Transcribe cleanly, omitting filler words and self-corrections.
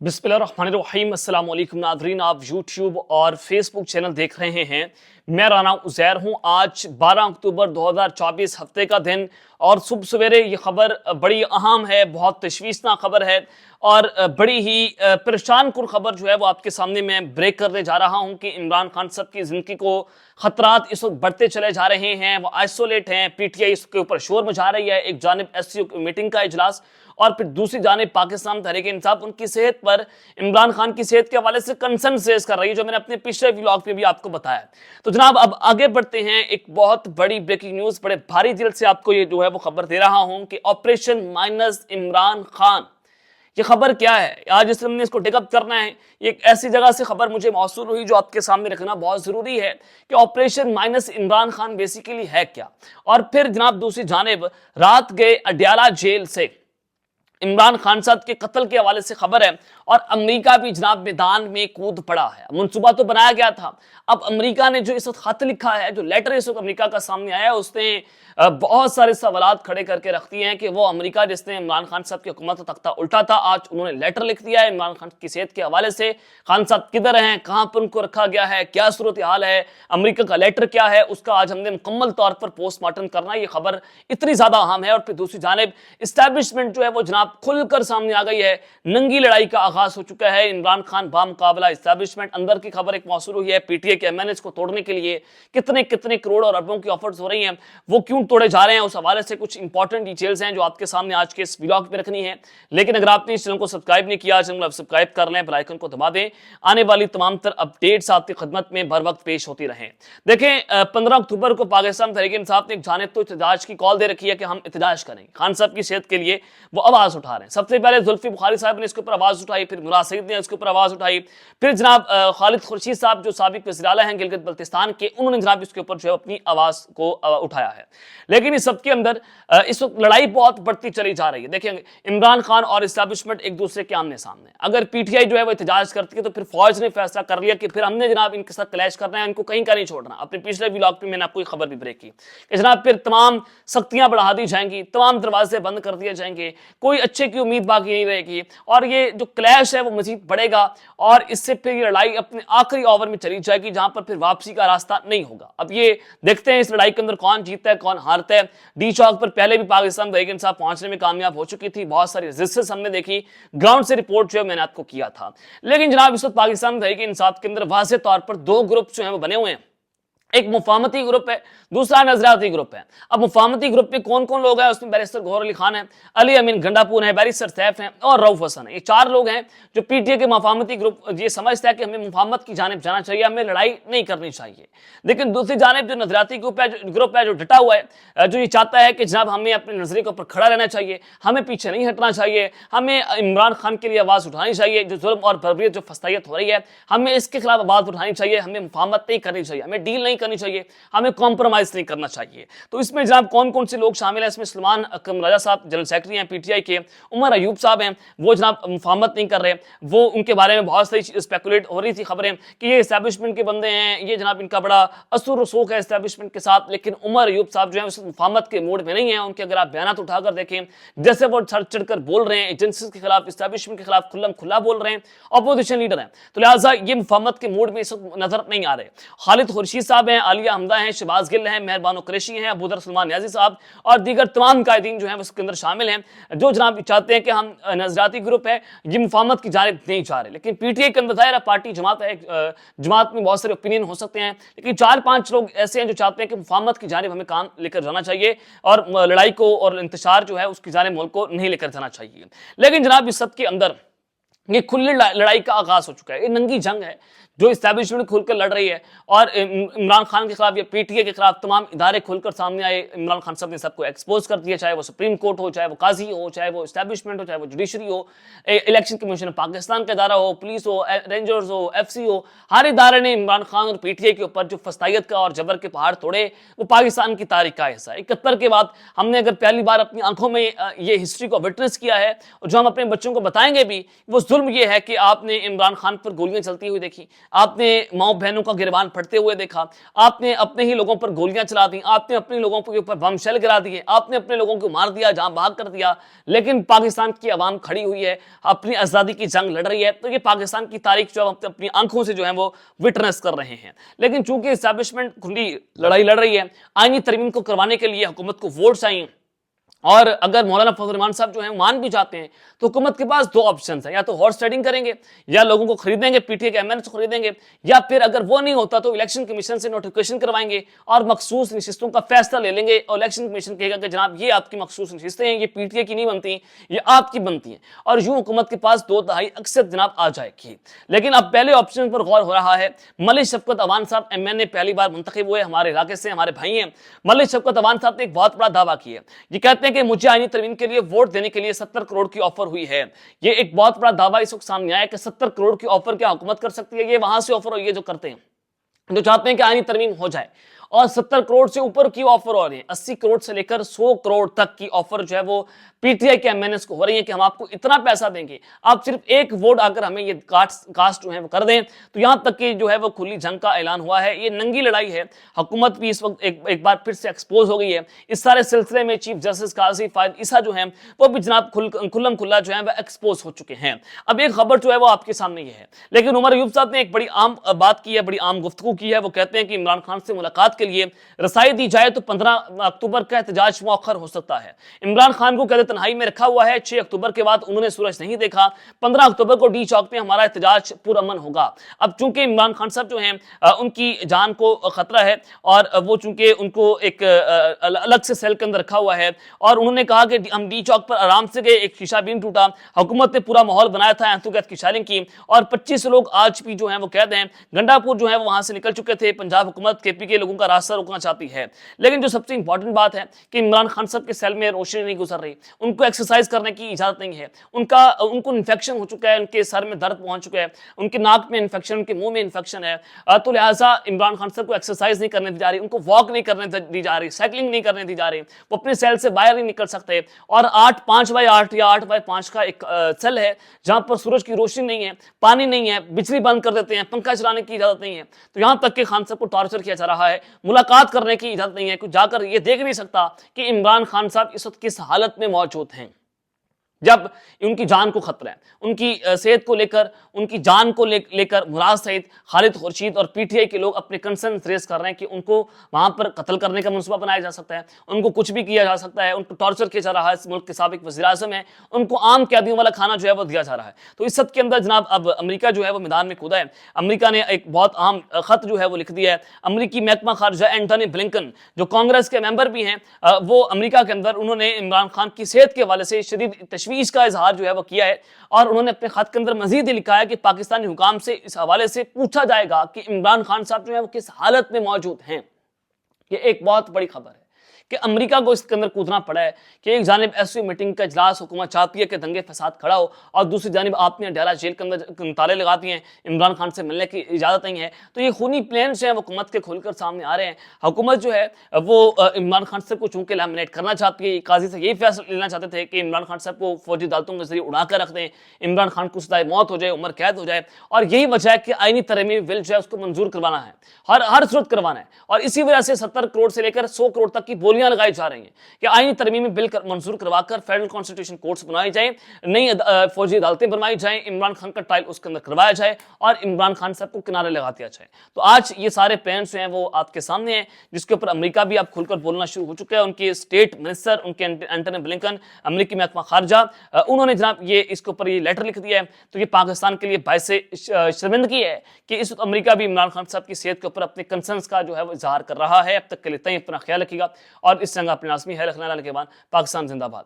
बिस्मिल्लाहिर्रहमानिर्रहीम। अस्सलाम वालेकुम नाज़रीन, आप यूट्यूब और फेसबुक चैनल देख रहे हैं। मैं राना उज़ैर हूं। आज 12 अक्टूबर 2024 हफ्ते का दिन और सुबह सवेरे ये खबर बड़ी अहम है, बहुत तशवीशनाक खबर है और बड़ी ही परेशान कुन खबर जो है वो आपके सामने मैं ब्रेक करने जा रहा हूं कि इमरान खान साहब की ज़िंदगी को खतरात इस वक्त बढ़ते चले जा रहे हैं। वो आइसोलेट हैं, पीटीआई इसके ऊपर शोर मचा रही है। एक जानिब एससीओ की मीटिंग का इजलास और फिर दूसरी जानिब पाकिस्तान तहरीक इंसाफ उनकी सेहत पर, इमरान खान की सेहत के हवाले से कंसर्न रेज कर रही है, जो मैंने अपने पिछले व्लॉग में भी आपको बताया। तो जनाब अब आगे बढ़ते हैं। एक बहुत बड़ी ब्रेकिंग न्यूज़, बड़े भारी दिल से आपको ये जो है वो खबर दे रहा हूं कि ऑपरेशन माइनस इमरान खान, ये खबर क्या है। आज इस हमने इसको टेकअप करना है। एक ऐसी जगह से खबर मुझे मौसूल हुई जो आपके सामने रखना बहुत ज़रूरी है कि operation minus Imran Khan basically है क्या। और फिर जनाब दूसरी जानिब रात गए अडयाला जेल से इमरान खान साहब के कत्ल के हवाले से खबर है और अमेरिका भी जनाब मैदान में कूद पड़ा है। मंसूबा तो बनाया गया था, अब अमेरिका ने जो इस वक्त खत लिखा है, जो लेटर इस वक्त अमेरिका का सामने आया है, उसने बहुत सारे सवालात खड़े करके रख दिए हैं कि वो अमेरिका जिसने इमरान खान साहब की हुकूमत का तख्ता उल्टा था, आज उन्होंने लेटर लिख दिया है इमरान खान की सेहत के हवाले से। खान साहब किधर हैं, कहाँ पर उनको रखा गया है, क्या सूरत हाल है, अमेरिका का लेटर क्या है, उसका आज हमने मुकम्मल तौर पर पोस्टमार्टम करना है। ये खबर इतनी ज्यादा अहम है। और फिर दूसरी जानिब इस्टेब्लिशमेंट जो है वो जनाब खुलकर सामने आ गई है। नंगी लड़ाई का आगाज हो चुका है। इमरान खान बामुकाबला इस्टेब्लिशमेंट। अंदर की खबर एक मौसूल हुई है, पीटीआई के एमएनएस को तोड़ने के लिए कितने कितने करोड़ और अरबों की ऑफर्स हो रही हैं, वो क्यों तोड़े जा रहे हैं, उस हवाले से कुछ इंपॉर्टेंट डिटेल्स हैं जो आपके सामने आज के इस व्लॉग में रखनी है। लेकिन अगर आपने इस चैनल को सब्सक्राइब नहीं किया, चैनल सब्सक्राइब कर लें, बेल आइकन को दबा दें। आने वाली तमाम तर अपडेट्स आपकी खिदमत में बर वक्त पेश होती रहें। देखें 15 अक्टूबर को पाकिस्तान तहरीक इंसाफ ने एक जानिब तो एहतजाज की कॉल दे रखी है कि हम एहतजाज करेंगे, खान साहब की सेहत के लिए वो आवाज उठा रहे हैं। सबसे पहले जुल्फी बुखारी साहब ने इसके ऊपर आवाज उठाई, फिर मुराद सईद ने इसके ऊपर आवाज उठाई, फिर जनाब खालिद खुर्शीद साहब जो साबिक वज़ीर आला हैं गिलगित बल्तिस्तान के, उन्होंने जनाब इसके ऊपर जो है अपनी आवाज को उठाया है। लेकिन इस सबके अंदर इस वक्त लड़ाई बहुत बढ़ती चली जा रही है। देखेंगे इमरान खान और इस्टेब्लिशमेंट एक दूसरे के आमने सामने। अगर पीटीआई जो है वो एहतजाज करती है तो फिर फौज ने फैसला कर लिया कि फिर हमने जनाब इनके साथ क्लैश करना है, इनको कहीं का नहीं छोड़ना। अपने पिछले व्लॉग में मैंने आपको एक खबर भी ब्रेक की कि जनाब फिर तमाम सख्तियां बढ़ा दी जाएंगी, तमाम दरवाजे बंद कर दिए जाएंगे, कोई अच्छे की उम्मीद बाकी नहीं रहेगी और ये जो क्लैश है वो मजीद बढ़ेगा और इससे फिर ये लड़ाई अपने आखिरी ओवर में चली जाएगी जहां पर फिर वापसी का रास्ता नहीं होगा। अब ये देखते हैं इस लड़ाई के अंदर कौन जीतता है कौन हारता है। डी चौक पर पहले भी पाकिस्तान तहरीक इंसाफ पहुंचने में कामयाब हो चुकी थी, बहुत सारी रेजिस्टेंस हमने देखी, ग्राउंड से रिपोर्ट जो है मैंने आपको किया था। लेकिन जनाब इस वक्त पाकिस्तान तहरीक इंसाफ के अंदर वाज़ेह तौर पर दो ग्रुप जो है वो बने हुए हैं। एक मुफाहमती ग्रुप है, दूसरा नजरियाती ग्रुप है। अब मुफाहमती ग्रुप में कौन कौन लोग हैं, उसमें बैरिस्टर गौहर अली खान है, अली अमीन गंडापुर है, बैरिस्टर सैफ हैं और रऊफ हसन है। ये चार लोग हैं जो पीटीआई के मुफाहमती ग्रुप ये समझता है कि हमें मुफाहमत की जानिब जाना चाहिए, हमें लड़ाई नहीं करनी चाहिए। लेकिन दूसरी जानिब जो नजरियाती ग्रुप है जो डटा हुआ है, जो ये चाहता है कि जनाब हमें अपने नजरिए के ऊपर खड़ा रहना चाहिए, हमें पीछे नहीं हटना चाहिए, हमें इमरान खान के लिए आवाज उठानी चाहिए। जो जुल्म और बर्बरियत जो फस्तायत हो रही है, हमें इसके खिलाफ आवाज उठानी चाहिए, हमें मुफाहमत नहीं करनी चाहिए, हमें डील नहीं करनी चाहिए, हमें कॉम्प्रोमाइज नहीं करना चाहिए। तो इसमें जनाब कौन कौन से लोग शामिल हैं, इसमें सलमान अकरम राजा साहब जनरल सेक्रेटरी हैं पीटीआई के, उमर अयूब साहब हैं, वो जनाब मुफाहमत नहीं कर रहे, वो उनके बारे में बहुत सारी स्पेकुलेट हो रही थी खबरें कि ये इस्टेब्लिशमेंट के बंदे हैं, ये जनाब इनका बड़ा असुर रसूख है इस्टेब्लिशमेंट के साथ। लेकिन उमर अयूब साहब जो है उस मुफाहमत के मूड में नहीं है। उनके अगर आप बयान उठाकर देखें, जैसे वो चढ़ चढ़कर बोल रहे हैं, एजेंसी के खिलाफ, इस्टेब्लिशमेंट के खिलाफ खुल्लम खुल्ला बोल रहे हैं, अपोजिशन लीडर हैं, तो लिहाजा ये मुफाहमत के मूड में इस वक्त नजर नहीं आ रहे। खालिद खुर्शीद साहब हैं, आलिया हमदा हैं, शहबाज गिल हैं, मेहरबान कुरैशी हैं, अबूदर सलमान नियाजी साहब और दीगर तमाम कायदीन जो हैं उसके अंदर शामिल हैं, जो जनाब चाहते हैं कि हम नजरियाती ग्रुप है, ये मुफाहमत की जानिब नहीं जा रहे। लेकिन पीटीआई के अंदर दायरा पार्टी जमात है, जमात में बहुत सारे ओपिनियन हो सकते हैं, लेकिन 4-5 लोग ऐसे हैं जो चाहते हैं कि मुफाहमत की जानिब हमें काम लेकर जाना चाहिए और लड़ाई को और इंतशार जो है उसकी जानिब मुल्क को नहीं लेकर जाना चाहिए। लेकिन जनाब इस सब के अंदर ये खुली लड़ाई का आगाज हो चुका है। ये नंगी जंग है जो इस्टेब्लिशमेंट खुलकर लड़ रही है और इमरान खान के खिलाफ या पीटीआई के खिलाफ तमाम इदारे खुलकर सामने आए। इमरान खान साहब ने सबको एक्सपोज कर दिया, चाहे वो सुप्रीम कोर्ट हो, चाहे वो काजी हो, चाहे वो इस्टेब्लिशमेंट हो, चाहे वो जुडिशरी हो, इलेक्शन कमीशन पाकिस्तान का इदारा हो, पुलिस हो, रेंजर्स हो, एफसी हो, हर इदारे ने इमरान खान और पीटीआई के ऊपर जो फस्तायत का और जबर के पहाड़ तोड़े, वो पाकिस्तान की तारीख का हिस्सा है। 71 के बाद हमने अगर पहली बार अपनी आंखों में ये हिस्ट्री को विटनेस किया है और जो हम अपने बच्चों को बताएंगे भी, वो जुल्म ये है कि आपने इमरान खान पर गोलियां चलती हुई देखी, आपने माओ बहनों का गिरबान फटते हुए देखा, आपने अपने ही लोगों पर गोलियां चला दी, आपने अपने लोगों के ऊपर बम शेल गिरा दिए, आपने अपने लोगों को मार दिया, जान भाग कर दिया। लेकिन पाकिस्तान की आवाम खड़ी हुई है, अपनी आज़ादी की जंग लड़ रही है। तो ये पाकिस्तान की तारीख जो हम अपनी आंखों से जो है वो विटनेस कर रहे हैं। लेकिन चूंकि एस्टैब्लिशमेंट खुली लड़ाई लड़ रही है, आईनी तरमीम को करवाने के लिए हुकूमत को वोट चाहिए, और अगर मौलाना फजल रहमान साहब जो हैं मान भी जाते हैं, तो हुकूमत के पास दो ऑप्शन है, या तो हॉर्स ट्रेडिंग करेंगे, या लोगों को खरीदेंगे, पीटीआई के एमएनएस को खरीदेंगे, या फिर अगर वो नहीं होता तो इलेक्शन कमीशन से नोटिफिकेशन करवाएंगे और मखसूस नशिस्तों का फैसला ले लेंगे। और इलेक्शन कमीशन कहेगा कि जनाब ये आपकी मखसूस नशिस्तें हैं, ये पीटीआई की नहीं बनती, ये आपकी बनती हैं, और यूं हुकूमत के पास 2/3 अक्सर जनाब आ जाएगी। लेकिन अब पहले ऑप्शन पर गौर हो रहा है। मलिक शफकत अवान साहब एमएनए पहली बार मुंतखब हुए, हमारे इलाके से, हमारे भाई हैं। मलिक शफकत अवान साहब ने एक बहुत बड़ा दावा किया, ये कहते हैं कि मुझे आईनी तरमीम के लिए वोट देने के लिए 70 करोड़ की ऑफर हुई है। ये एक बहुत बड़ा दावा इस वक्त सामने आया कि 70 करोड़ की ऑफर क्या हुकूमत कर सकती है? ये वहां से ऑफर हुई है जो करते हैं, जो चाहते हैं कि आईनी तरमीम हो जाए, और 70 करोड़ से ऊपर की ऑफर हो रही है। 80 करोड़ से लेकर 100 करोड़ तक की ऑफर जो है वो पीटीआई के एमएनएस को हो रही है कि हम आपको इतना पैसा देंगे, आप सिर्फ एक वोट आकर हमें ये कास्ट जो है वो कर दें। तो यहां तक कि जो है वो खुली जंग का ऐलान हुआ है। ये नंगी लड़ाई है। हुकूमत भी इस वक्त एक बार फिर से एक्सपोज हो गई है। इस सारे सिलसिले में चीफ जस्टिस काजी फायद ईसा जो है वो भी जनाब खुल्लम खुल्ला जो है वह एक्सपोज हो चुके हैं। अब एक खबर जो है वो आपके सामने ये है, लेकिन उमर अयूब साहब ने एक बड़ी आम बात की है, बड़ी आम गुफ्तगू की है। वो कहते हैं कि इमरान खान से मुलाकात के लिए रसाई दी जाए तो 15 अक्टूबर का एहतजाज मौखर हो सकता है। इमरान खान को कैद तन्हाई में रखा हुआ है। 6 अक्टूबर के बाद उन्होंने सूरज नहीं देखा। 15 अक्टूबर को डी चौक में हमारा एहतजाज पुरअमन होगा। अब चूंकि इमरान खान साहब जो हैं उनकी जान को खतरा है, और वो चूंकि उनको एक अलग से सेल के अंदर रखा हुआ है, और उन्होंने कहा कि हम डी चौक पर आराम से गए, एक शीशा भी नहीं टूटा। हुकूमत ने पूरा माहौल बनाया था, एंथुगैत की शायरिंग की, और 25 लोग आज भी जो है वो कैद हैं। गंडापुर जो है वो वहां से निकल चुके थे। पंजाब हुकूमत केपी के लोगों का रास्ता रोकना चाहती है। लेकिन जो सबसे इंपॉर्टेंट बात है कि इमरान खान साहब के सेल में रोशनी नहीं गुजर रही, उनको एक्सरसाइज करने की इजाजत नहीं है, उनको इन्फेक्शन हो चुका है, उनके सर में दर्द पहुंच चुका है, उनके नाक में इन्फेक्शन, उनके मुंह में इन्फेक्शन है। तो लिहाजा इमरान खान साहब को एक्सरसाइज नहीं करने दी जा रही, उनको वॉक नहीं करने दी जा रही, साइकिलिंग नहीं करने दी जा रही, वो अपने सेल से बाहर नहीं निकल सकते। और 5x8 या 8x5 का एक सेल है जहां पर सूरज की रोशनी नहीं है, पानी नहीं है, बिजली बंद कर देते हैं, पंखा चलाने की इजाजत नहीं है। तो यहां तक कि खान साहब को टॉर्चर किया जा रहा है, मुलाकात करने की इजाजत नहीं है, कुछ जाकर ये देख नहीं सकता कि इमरान खान साहब इस वक्त किस हालत में मौजूद हैं, जब उनकी जान को खतरा है। उनकी सेहत को लेकर, उनकी जान को लेकर मुराद सईद, खालिद खुर्शीद और पीटीआई के लोग अपने कंसर्न रेज कर रहे हैं कि उनको वहां पर कत्ल करने का मनसूबा बनाया जा सकता है, उनको कुछ भी किया जा सकता है, उनको टॉर्चर किया जा रहा है। इस मुल्क के साबिक वज़ीर आज़म है, उनको आम कैदियों वाला खाना जो है वो दिया जा रहा है। तो इस सब के अंदर जनाब अब अमेरिका जो है वो मैदान में कूदा है। अमेरिका ने एक बहुत अहम खत जो है वो लिख दिया है। अमेरिकी महकमा खारजा एंटनी ब्लिंकन, जो कांग्रेस के मेंबर भी हैं, वो अमेरिका के अंदर उन्होंने इमरान खान की सेहत के हवाले से शदीद तशवीश का इजहार जो है वो किया है। और उन्होंने अपने खत के अंदर मजीद लिखा है कि पाकिस्तानी हुकाम से इस हवाले से पूछा जाएगा कि इमरान खान साहब जो है वो किस हालत में मौजूद हैं। ये एक बहुत बड़ी खबर है कि अमेरिका को इसके अंदर कूदना पड़ा है कि एक जानिब एसओ मीटिंग का इजलास हुकूमत चाहती है कि दंगे फसाद खड़ा हो, और दूसरी जानिब आपने डेरा जेल के अंदर ताले लगा दिए हैं, इमरान खान से मिलने की इजाज़त नहीं है। तो ये खूनी प्लान जो है हुकूमत के खुलकर सामने आ रहे हैं। हुकूमत जो है वो इमरान खान साहब को चूंकि लैमिनेट करना चाहती है, काजी से यही फैसला लेना चाहते थे कि इमरान खान साहब को फौजी अदालतों के जरिए उड़ा कर रख दें, इमरान खान को सजाए मौत हो जाए, उम्र कैद हो जाए। और यही वजह है कि आईनी तरमीम बिल जो है उसको मंजूर करवाना है, हर सूरत करवाना है। और इसी वजह से 70 करोड़ से लेकर 100 करोड़ तक की बोलियां लगाई जा रही हैं कि आईनी तरमीमी बिल मंजूर करवाकर फेडरल कॉन्स्टिट्यूशन कोर्ट्स बनाई जाए, नई फौजी अदालतें बनवाई जाएं, इमरान खान का ट्रायल उसके अंदर करवाया जाए, और इमरान खान साहब को किनारे लगा दिया जाए। तो आज ये सारे प्लान्स जो हैं वो आपके सामने हैं, जिसके ऊपर अमेरिका भी अब खुलकर बोलना शुरू हो चुका है। उनके स्टेट मिनिस्टर, उनके एंटनी ब्लिंकन, अमेरिकी महकमा खारजा, उन्होंने जनाब ये इसके ऊपर ये लेटर लिख दिया है। तो ये पाकिस्तान के लिए बायस शर्मिंदगी है कि इस अमेरिका भी इमरान खान साहब की सेहत के ऊपर अपने कंसर्न्स का जो है वो इजहार कर रहा है। अब तक के लिए इतना ही, अपना ख्याल रखिएगा, और इस जंग अपने लाजमी है रखना के बाद। पाकिस्तान जिंदाबाद।